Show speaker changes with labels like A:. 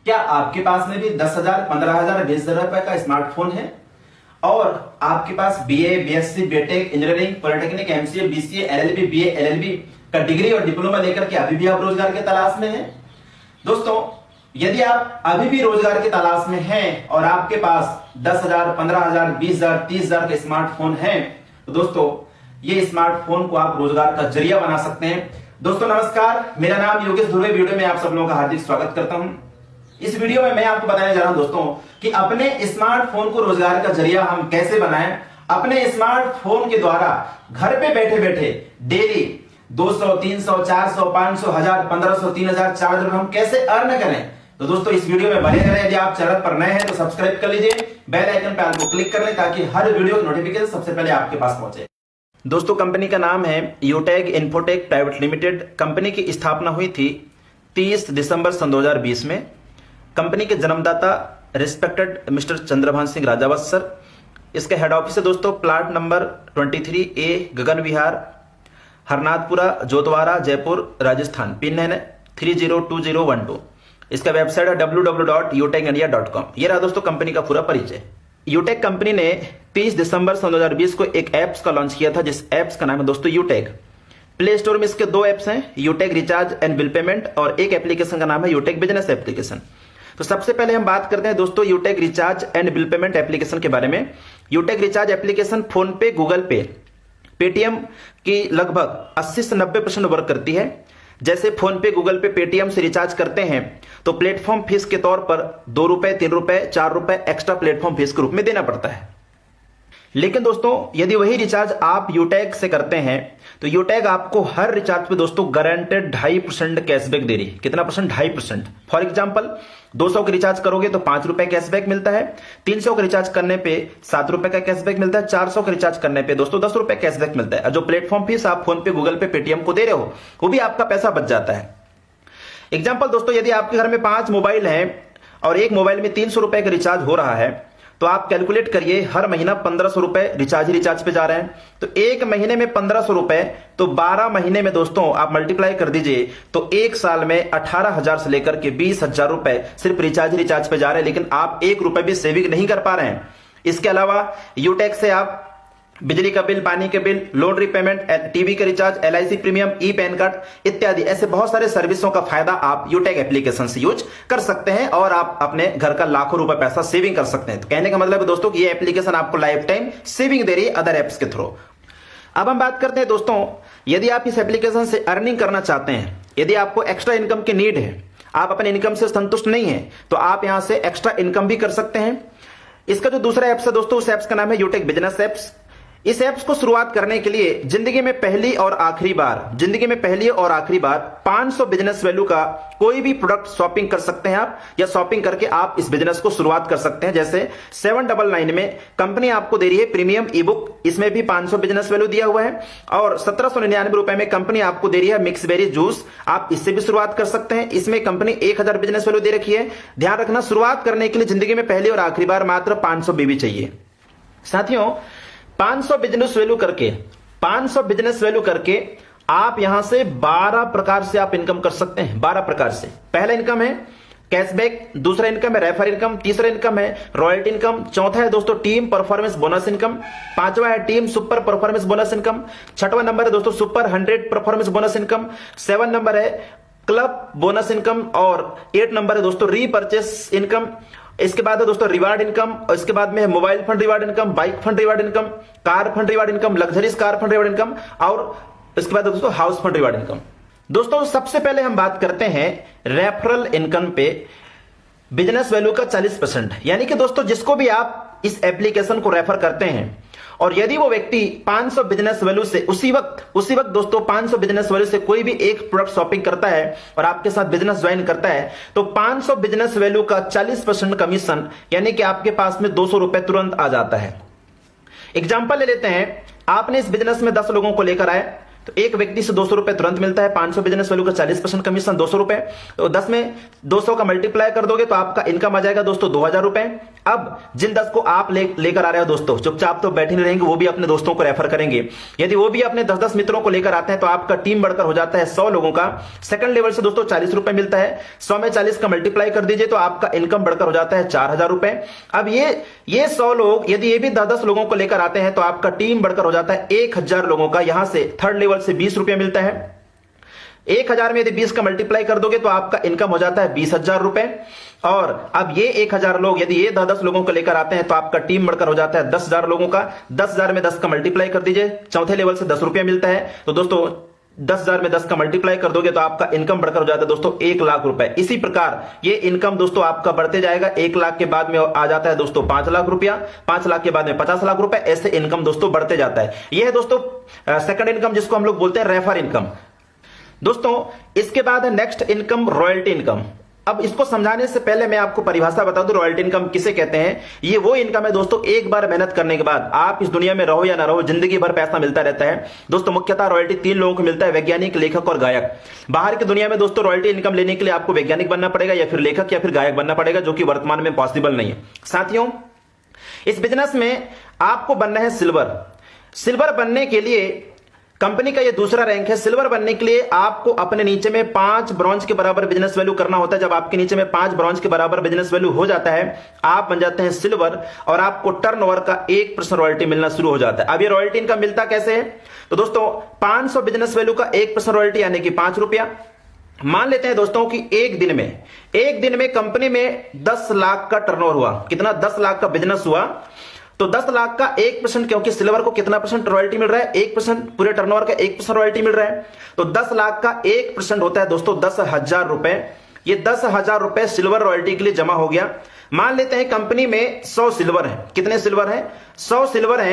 A: क्या आपके पास में भी 10,000, 15,000, 20,000 रुपए का स्मार्टफोन है और आपके पास BA, BSc, BTech, engineering, polytechnic, MCA, BCA, LLB, BA, LLB का डिग्री और डिप्लोमा लेकर के अभी भी आप रोजगार के तलाश में हैं? दोस्तों, यदि आप अभी भी रोजगार की तलाश में हैं और आपके पास 10,000, 15,000, 20,000, 30,000 का स्मार्टफोन है, तो दोस्तों ये स्मार्टफोन को आप रोजगार का जरिया बना सकते हैं। दोस्तों नमस्कार, मेरा नाम योगेश धुर्वे। वीडियो में आप सब लोगों का हार्दिक स्वागत करता हूं। इस वीडियो में मैं आपको बताने जा रहा हूं दोस्तों कि अपने स्मार्टफोन को रोजगार का जरिया हम कैसे बनाएं। अपने स्मार्टफोन के द्वारा घर पे बैठे बैठे डेली 200, 300, 400, 500, 1000, 1500, 3000, 4000 हम कैसे अर्न करें। तो दोस्तों इस वीडियो में बने रहें। यदि आप चैनल पर नए हैं तो सब्सक्राइब कर लीजिए, बेल आइकन पे आपको क्लिक कर लें ताकि हर वीडियो की नोटिफिकेशन सबसे पहले आपके पास पहुंचे। दोस्तों कंपनी का नाम है यूटेक इन्फोटेक प्राइवेट लिमिटेड। कंपनी की स्थापना हुई थी 30 दिसंबर सन 2020 में। कंपनी के जन्मदाता respected mister Chandrabhan Singh Rajawat sir. इसका हेड ऑफिस है दोस्तों प्लाट नंबर 23A गगन विहार, हरनाथपुरा, जोतवारा, जयपुर, राजस्थान। पिन है 302012। इसका वेबसाइट है www.utekindia.com। ये रहा दोस्तों कंपनी का पूरा परिचय। यूटेक कंपनी ने 30 दिसंबर सन 2020 को एक एप्स का लॉन्च किया था, जिस एप्स का नाम है दोस्तों यूटेक। प्ले स्टोर में इसके दो एप्स हैं, यूटेक रिचार्ज एंड बिल पेमेंट, और एक एप्लीकेशन का नाम है यूटेक बिजनेस एप्लीकेशन। तो सबसे पहले हम बात करते हैं दोस्तों Utech recharge and bill payment application के बारे में। Utech recharge application PhonePe, Google Pay, Paytm की लगभग 80 से 90% वर्क करती है। जैसे फोन पे, गूगल पे, पेटीएम से रिचार्ज करते हैं तो प्लेटफॉर्म फीस के तौर पर 2 रुपए, 3 रुपए, 4 रुपए एक्स्ट्रा प्लेटफॉर्म फीस के रूप में देना पड़ता है। लेकिन दोस्तों यदि वही रिचार्ज आप यूटेक से करते हैं तो यूटेक आपको हर रिचार्ज पे दोस्तों गारंटेड 2.5% कैशबैक दे रही है। कितना परसेंट? 2.5%। फॉर एग्जांपल 200 का रिचार्ज करोगे तो 5 रुपए कैशबैक मिलता है, 300 का रिचार्ज करने पे 7 रुपए का कैशबैक मिलता है, 400 का रिचार्ज करने पे दोस्तों 10 रुपए कैशबैक मिलता है। और जो प्लेटफॉर्म फीस आप फोन पे, गूगल पे, पेटीएम को दे रहे हो वो भी आपका पैसा बच जाता है। एग्जाम्पल दोस्तों, यदि आपके घर में 5 मोबाइल हैं और एक मोबाइल में 300 रुपए का रिचार्ज हो रहा है तो आप कैलकुलेट करिए, हर महीना 1500 रुपए रिचार्ज पे जा रहे हैं। तो एक महीने में 1500 रुपए, तो 12 महीने में दोस्तों आप मल्टीप्लाई कर दीजिए तो एक साल में 18,000 से लेकर के 20,000 रुपए सिर्फ रिचार्ज पे जा रहे हैं, लेकिन आप 1 रुपए भी सेविंग नहीं कर पा रहे हैं। इसके अलावा यूटेक से आप बिजली का बिल, पानी के बिल, लोन रीपेमेंट, टीवी का recharge, LIC premium, e PAN card इत्यादि ऐसे बहुत सारे सर्विसों का फायदा आप यूटेक एप्लीकेशन से यूज कर सकते हैं और आप अपने घर का लाखों रुपए पैसा सेविंग कर सकते हैं। तो कहने का मतलब है दोस्तों कि ये एप्लीकेशन आपको लाइफ टाइम सेविंग दे रही है अदर एप्स के थ्रू। अब हम बात करते हैं दोस्तों, यदि आप इस एप्लीकेशन से अर्निंग करना चाहते हैं, यदि आपको एक्स्ट्रा इनकम की नीड है, आप अपने इनकम से संतुष्ट नहीं है, तो आप यहां से एक्स्ट्रा इनकम भी कर सकते हैं। इसका जो दूसरा एप्स है दोस्तों, उस एप्स का नाम है यूटेक बिजनेस एप्स। इस एप्स को शुरुआत करने के लिए जिंदगी में पहली और आखिरी बार 500 बिजनेस वैल्यू का कोई भी प्रोडक्ट शॉपिंग कर सकते हैं आप, या शॉपिंग करके आप इस बिजनेस को शुरुआत कर सकते हैं। जैसे 799 में कंपनी आपको दे रही है प्रीमियम ई बुक, इसमें भी 500 बिजनेस वैल्यू दिया हुआ है। और 1799 रुपए में कंपनी आपको दे रही है मिक्स बेरी जूस, आप इससे भी शुरुआत कर सकते हैं। इसमें कंपनी 1000 बिजनेस वैल्यू दे रखी है। ध्यान रखना, शुरुआत करने के लिए जिंदगी में पहली और आखिरी बार मात्र 500 बीबी चाहिए। साथियों 500 बिजनेस वैल्यू करके आप यहां से 12 प्रकार से आप इनकम कर सकते हैं। 12 प्रकार से। पहला इनकम है कैशबैक, दूसरा इनकम है रेफर इनकम, तीसरा इनकम है रॉयल्टी इनकम, चौथा है दोस्तों टीम परफॉर्मेंस बोनस इनकम, पांचवा है team super performance bonus income, छठवां नंबर है दोस्तों super 100 performance bonus income, 7 number है क्लब बोनस इनकम, और 8 नंबर है दोस्तों रीपर्चेस इनकम। इसके बाद है दोस्तों रिवार्ड इनकम, और इसके बाद में है mobile fund reward income, bike fund reward income, car fund reward income, luxuries car fund reward income, और इसके बाद दोस्तों हाउस फंड रिवार्ड इनकम। दोस्तों सबसे पहले हम बात करते हैं रेफरल इनकम पे बिजनेस वैल्यू का 40%। यानी कि दोस्तों जिसको भी आप इस एप्लीकेशन को रेफर करते हैं और यदि वो व्यक्ति 500 बिजनेस वैल्यू से उसी वक्त दोस्तों 500 बिजनेस वैल्यू से कोई भी एक प्रोडक्ट शॉपिंग करता है और आपके साथ बिजनेस ज्वाइन करता है तो 500 बिजनेस वैल्यू का 40% कमीशन, यानी कि आपके पास में 200 रुपए तुरंत आ जाता है। एग्जाम्पल ले लेते हैं, आपने इस बिजनेस में 10 लोगों को लेकर आए तो एक व्यक्ति से 200 रुपए तुरंत मिलता है। 500 बिजनेस वैल्यू का 40% कमीशन 200 रुपए, तो 10 में 200 का मल्टीप्लाई कर दोगे तो आपका इनकम आ जाएगा दोस्तों 2000 रुपए। अब जिन 10 को आप लेकर आ रहे हो दोस्तों, चुपचाप तो बैठे नहीं रहेंगे, वो भी अपने दोस्तों को रेफर करेंगे। यदि वो भी अपने 10-10 मित्रों को लेकर आते हैं तो आपका टीम बढ़कर हो जाता है 100 लोगों का। सेकंड लेवल से दोस्तों 40 रुपए मिलता है, 100 में 40 का मल्टीप्लाई कर दीजिए तो आपका इनकम बढ़कर हो जाता है 4000 रुपए। अब ये 100 लोग यदि ये भी 10-10 लोगों को लेकर आते हैं तो आपका टीम बढ़कर हो जाता है 1000 लोगों का। यहां से थर्ड लेवल से 20 रुपए मिलता है, 1000 में यदि 20 का मल्टीप्लाई कर दोगे तो आपका इनकम हो जाता है 20,000 रुपए। और अब ये 1000 लोग यदि ये 10-10 लोगों को लेकर आते हैं तो आपका टीम बढ़कर हो जाता है 10,000 लोगों का। 10,000 में 10 का मल्टीप्लाई कर दीजिए, चौथे लेवल से 10 रुपया मिलता है। तो दोस्तों 10,000 में 10 का मल्टीप्लाई कर दोगे तो आपका इनकम बढ़कर हो जाता है दोस्तों 1 लाख रुपए। इसी प्रकार ये इनकम दोस्तों आपका बढ़ते जाएगा। 1 लाख के बाद में आ जाता है दोस्तों 5 लाख रुपया, 5 लाख के बाद में 50 लाख रुपए, ऐसे इनकम दोस्तों बढ़ते जाता है। यह है दोस्तों सेकंड इनकम, जिसको हम लोग बोलते हैं रेफर इनकम। दोस्तों इसके बाद है नेक्स्ट इनकम, रॉयल्टी इनकम। अब इसको समझाने से पहले मैं आपको परिभाषा बता दूं, रॉयल्टी इनकम किसे कहते हैं। ये वो इनकम है दोस्तों, एक बार मेहनत करने के बाद आप इस दुनिया में रहो या ना रहो, जिंदगी भर पैसा मिलता रहता है। दोस्तों मुख्यतः रॉयल्टी 3 लोगों को मिलता है, वैज्ञानिक, लेखक और गायक। बाहर की दुनिया में दोस्तों रॉयल्टी इनकम लेने के लिए आपको वैज्ञानिक बनना पड़ेगा या फिर लेखक या फिर गायक बनना पड़ेगा, जो कि वर्तमान में पॉसिबल नहीं है। साथियों इस बिजनेस में आपको बनना है सिल्वर। सिल्वर बनने के लिए कंपनी का ये दूसरा रैंक है। सिल्वर बनने के लिए आपको अपने नीचे में 5 ब्रॉन्ज के बराबर बिजनेस वैल्यू करना होता है। जब आपके नीचे में 5 ब्रॉन्ज के बराबर बिजनेस वैल्यू हो जाता है, आप बन जाते हैं सिल्वर और आपको टर्नओवर का 1% रॉयल्टी मिलना शुरू हो जाता है। अब ये रॉयल्टी इनकम मिलता कैसे है, तो दोस्तों 500 बिजनेस वैल्यू का 1% रॉयल्टी यानी कि 5 रुपया। मान लेते हैं दोस्तों कि एक दिन में कंपनी में 10 लाख का टर्नओवर हुआ। कितना? 10 लाख का बिजनेस हुआ। तो 10 लाख का 1%, क्योंकि सिल्वर को कितना परसेंट रॉयल्टी मिल रहा है? 1%, पूरे टर्नओवर का 1% रॉयल्टी मिल रहा है। तो 10 लाख का 1% होता है दोस्तों 10,000 रुपए। ये 10,000 रुपए सिल्वर रॉयल्टी के लिए जमा हो गया। मान लेते हैं कंपनी में 100 सिल्वर है। कितने सिल्वर है? 100 सिल्वर है।